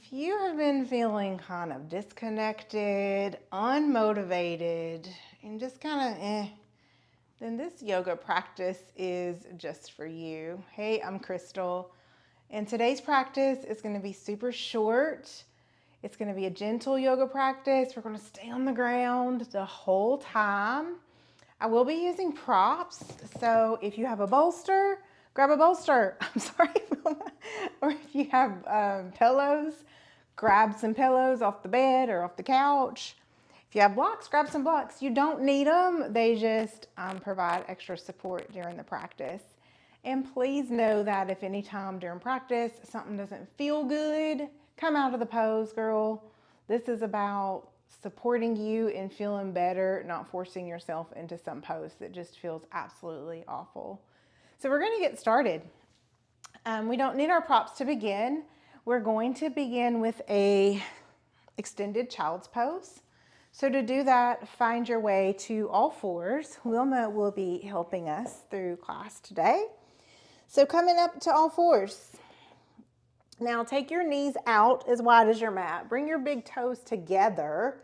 If you have been feeling kind of disconnected, unmotivated, and just kind of then this yoga practice is just for you. Hey, I'm Crystal, and today's practice is going to be super short. It's going to be a gentle yoga practice. We're going to stay on the ground the whole time. I will be using props, so if you have a bolster, grab a bolster. I'm sorry. Or if you have pillows, grab some pillows off the bed or off the couch. If you have blocks, grab some blocks. You don't need them. They just provide extra support during the practice. And please know that if any time during practice something doesn't feel good, come out of the pose, girl. This is about supporting you and feeling better, not forcing yourself into some pose that just feels absolutely awful. So we're going to get started. We don't need our props to begin. We're going to begin with a extended child's pose. So to do that, find your way to all fours. Wilma will be helping us through class today. So coming up to all fours. Now take your knees out as wide as your mat. Bring your big toes together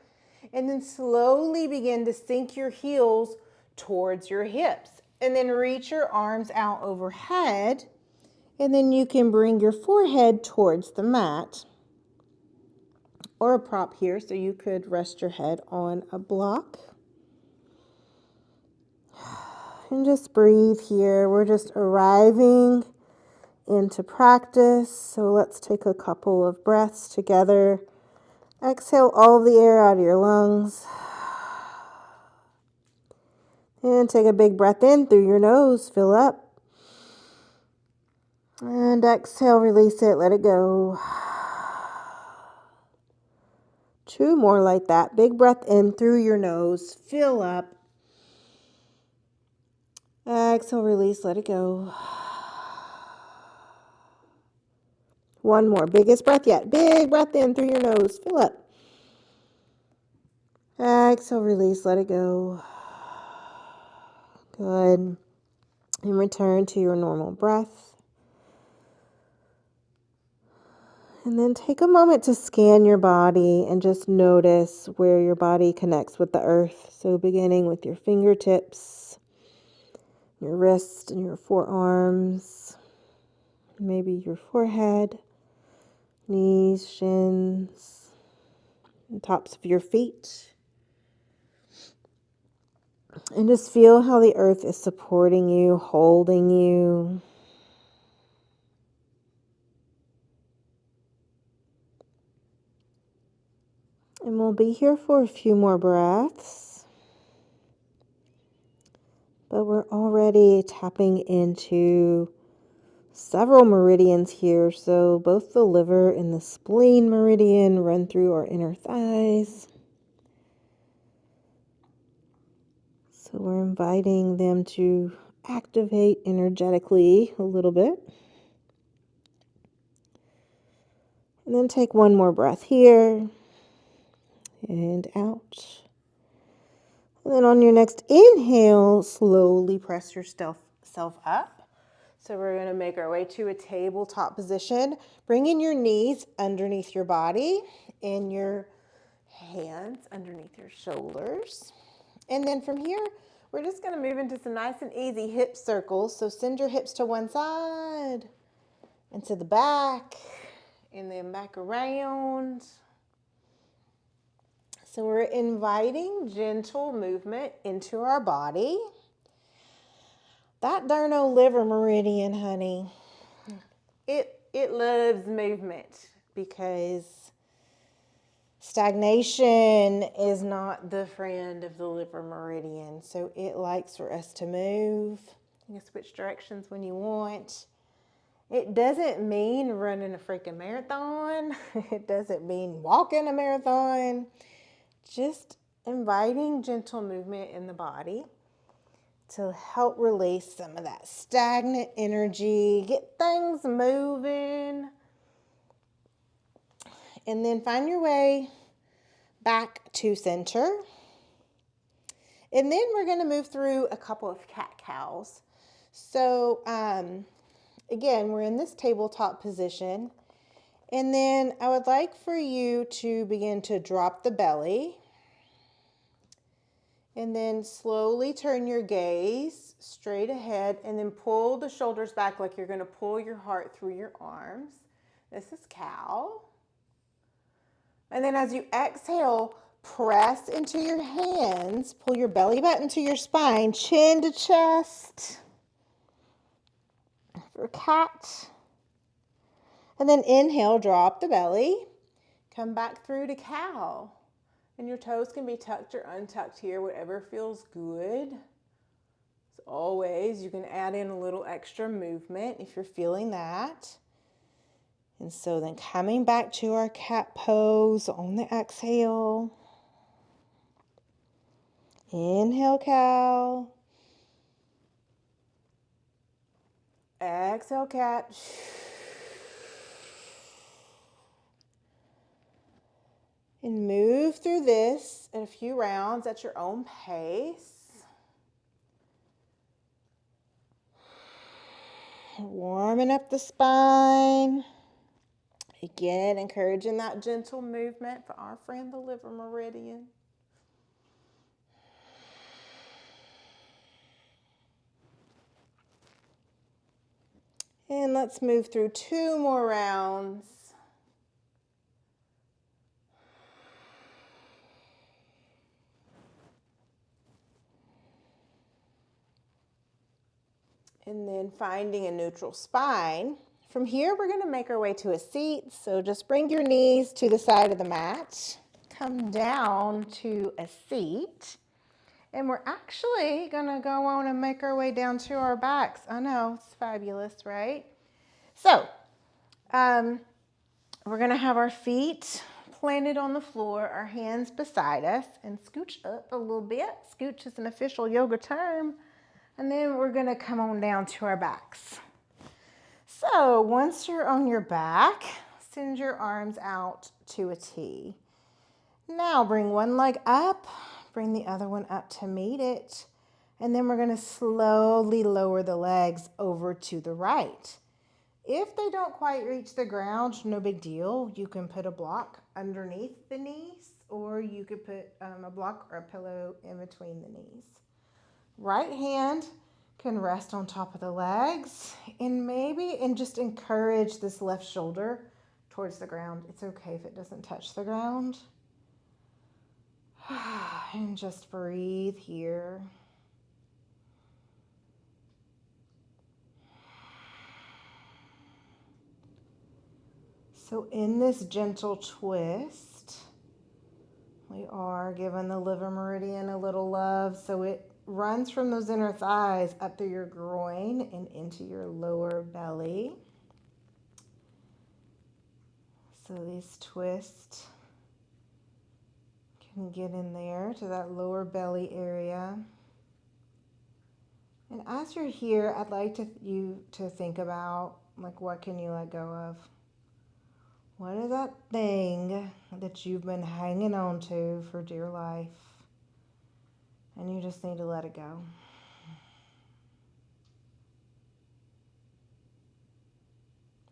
and then slowly begin to sink your heels towards your hips. And then reach your arms out overhead. And then you can bring your forehead towards the mat or a prop here, so you could rest your head on a block. And just breathe here. We're just arriving into practice, so let's take a couple of breaths together. Exhale all the air out of your lungs. And take a big breath in through your nose, fill up. And exhale, release it, let it go. 2 more like that. Big breath in through your nose, fill up. Exhale, release, let it go. 1 more, biggest breath yet. Big breath in through your nose, fill up. Exhale, release, let it go. Good. And return to your normal breath. And then take a moment to scan your body and just notice where your body connects with the earth. So beginning with your fingertips, your wrists and your forearms, maybe your forehead, knees, shins, and tops of your feet. And just feel how the earth is supporting you, holding you. And we'll be here for a few more breaths. But we're already tapping into several meridians here. So both the liver and the spleen meridian run through our inner thighs. So we're inviting them to activate energetically a little bit. And then take 1 more breath here and out. And then on your next inhale, slowly press yourself up. So we're going to make our way to a tabletop position. Bring in your knees underneath your body and your hands underneath your shoulders. And then from here, we're just going to move into some nice and easy hip circles. So send your hips to one side and to the back and then back around. So we're inviting gentle movement into our body. That darn old liver meridian, honey, it loves movement because stagnation is not the friend of the liver meridian. So it likes for us to move. You can switch directions when you want. It doesn't mean running a freaking marathon. It doesn't mean walking a marathon. Just inviting gentle movement in the body to help release some of that stagnant energy, get things moving, and then find your way back to center. And then we're going to move through a couple of cat-cows. So again, we're in this tabletop position, And then I would like for you to begin to drop the belly. And then slowly turn your gaze straight ahead and then pull the shoulders back like you're going to pull your heart through your arms. This is cow. And then as you exhale, press into your hands, pull your belly button to your spine, chin to chest for cat. And then inhale, drop the belly, come back through to cow. And your toes can be tucked or untucked here, whatever feels good. As always, you can add in a little extra movement if you're feeling that. And so then coming back to our cat pose on the exhale. Inhale, cow. Exhale, cat. And move through this in a few rounds at your own pace. Warming up the spine. Again, encouraging that gentle movement for our friend the liver meridian. And let's move through 2 more rounds. And then finding a neutral spine. From here, we're going to make our way to a seat. So just bring your knees to the side of the mat. Come down to a seat. And we're actually going to go on and make our way down to our backs. I know, it's fabulous, right? So, we're going to have our feet planted on the floor, our hands beside us, and scooch up a little bit. Scooch is an official yoga term. And then we're going to come on down to our backs. So once you're on your back, send your arms out to a T. Now bring one leg up, bring the other one up to meet it. And then we're going to slowly lower the legs over to the right. If they don't quite reach the ground, no big deal. You can put a block underneath the knees, or you could put a block or a pillow in between the knees. Right hand can rest on top of the legs and just encourage this left shoulder towards the ground. It's okay if it doesn't touch the ground. And just breathe here. So in this gentle twist, we are giving the liver meridian a little love. So it runs from those inner thighs up through your groin and into your lower belly. So these twists can get in there to that lower belly area. And as you're here, I'd like you to think about, like, what can you let go of? What is that thing that you've been hanging on to for dear life? And you just need to let it go.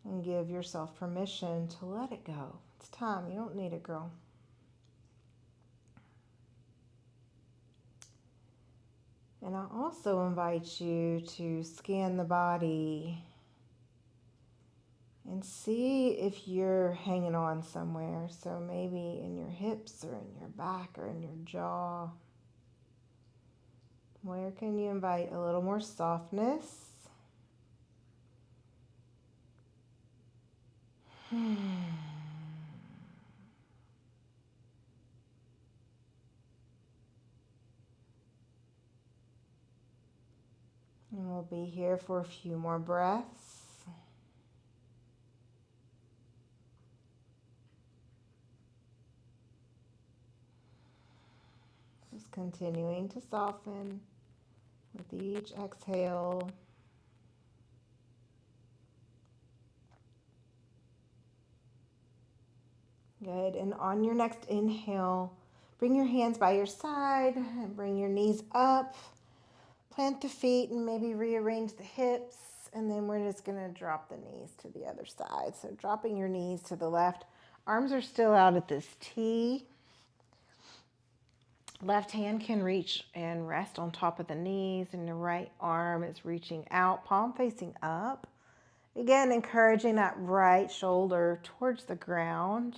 And give yourself permission to let it go. It's time. You don't need it, girl. And I also invite you to scan the body and see if you're hanging on somewhere. So maybe in your hips or in your back or in your jaw. Where can you invite a little more softness? And we'll be here for a few more breaths. Just continuing to soften with each exhale. Good. And on your next inhale, bring your hands by your side and bring your knees up. Plant the feet and maybe rearrange the hips and then we're just gonna drop the knees to the other side. So dropping your knees to the left, arms are still out at this T. Left hand can reach and rest on top of the knees, and the right arm is reaching out, palm facing up. Again, encouraging that right shoulder towards the ground.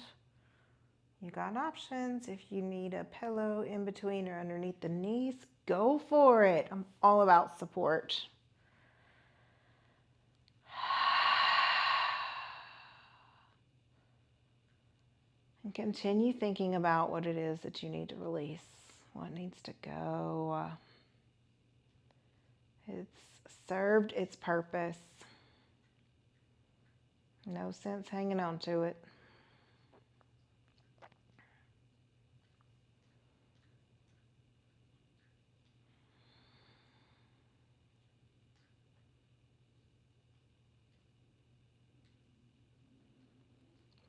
You got options. If you need a pillow in between or underneath the knees, go for it. I'm all about support. And continue thinking about what it is that you need to release, what needs to go. It's served its purpose. No sense hanging on to it.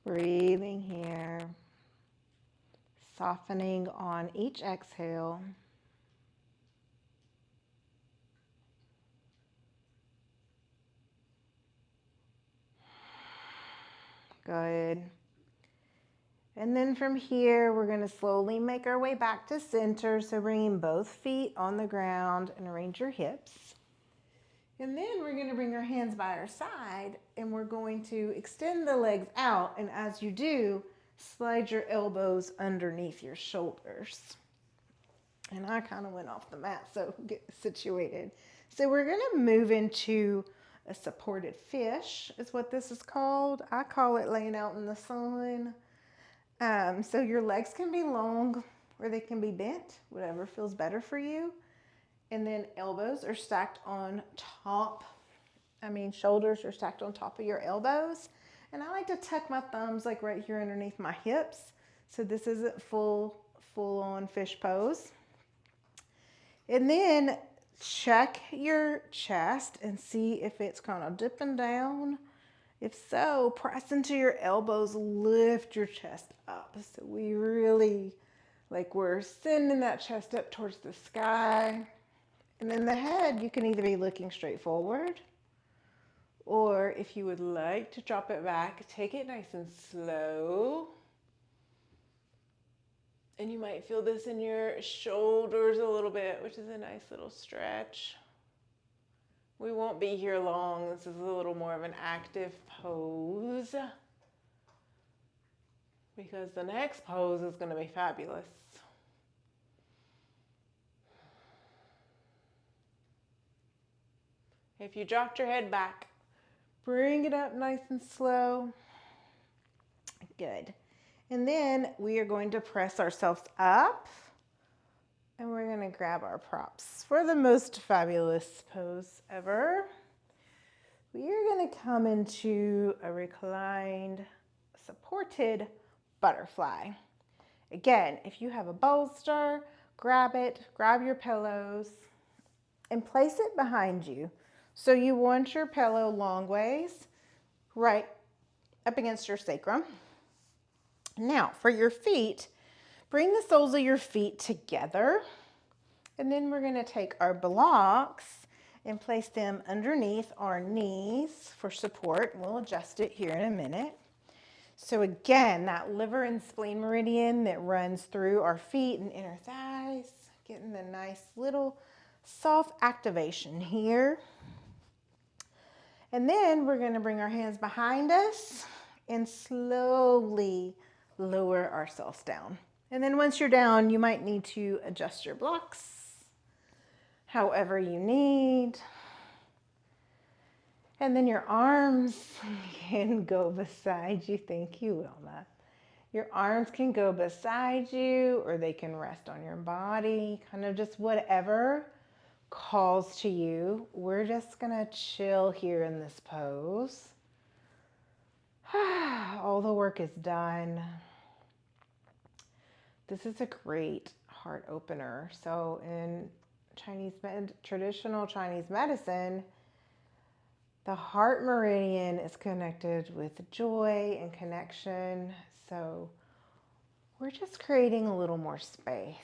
Breathing here. Softening on each exhale. Good. And then from here, we're going to slowly make our way back to center. So bringing both feet on the ground and arrange your hips. And then we're going to bring our hands by our side and we're going to extend the legs out. And as you do, slide your elbows underneath your shoulders. And I kind of went off the mat, so get situated. So we're going to move into a supported fish is what this is called. I call it laying out in the sun. So your legs can be long or they can be bent, whatever feels better for you. And then elbows are stacked on top. Shoulders are stacked on top of your elbows. And I like to tuck my thumbs like right here underneath my hips. So this isn't full on fish pose. And then check your chest and see if it's kind of dipping down. If so, press into your elbows, lift your chest up. So we really, we're sending that chest up towards the sky. And then the head, you can either be looking straight forward, or if you would like to drop it back, take it nice and slow. And you might feel this in your shoulders a little bit, which is a nice little stretch. We won't be here long. This is a little more of an active pose because the next pose is going to be fabulous. If you dropped your head back, bring it up nice and slow. Good. And then we are going to press ourselves up and we're going to grab our props for the most fabulous pose ever. We are going to come into a reclined, supported butterfly. Again, if you have a bolster, grab it, grab your pillows, and place it behind you. So you want your pillow long ways, right up against your sacrum. Now, for your feet, bring the soles of your feet together. And then we're going to take our blocks and place them underneath our knees for support. We'll adjust it here in a minute. So again, that liver and spleen meridian that runs through our feet and inner thighs, getting the nice little soft activation here. And then we're going to bring our hands behind us and slowly lower ourselves down. And then once you're down, you might need to adjust your blocks however you need. And then your arms can go beside you. Thank you, Wilma. Your arms can go beside you or they can rest on your body, kind of just whatever calls to you. We're just gonna chill here in this pose. All the work is done. This is a great heart opener. So in traditional Chinese medicine, the heart meridian is connected with joy and connection. So we're just creating a little more space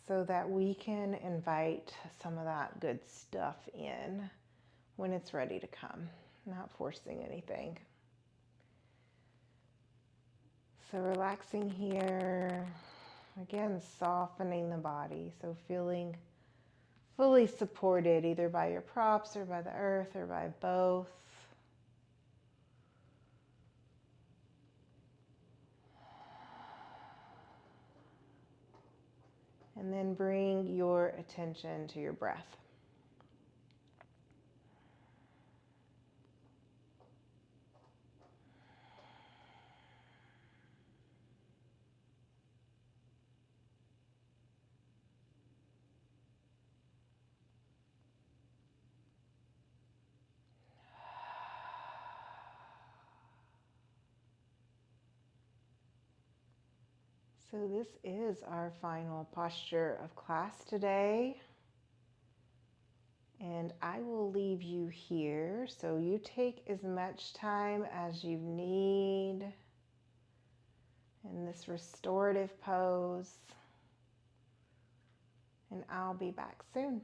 so that we can invite some of that good stuff in. when it's ready to come, not forcing anything. So relaxing here, again, softening the body. So feeling fully supported either by your props or by the earth or by both. And then bring your attention to your breath. So this is our final posture of class today. And I will leave you here. So you take as much time as you need in this restorative pose. And I'll be back soon.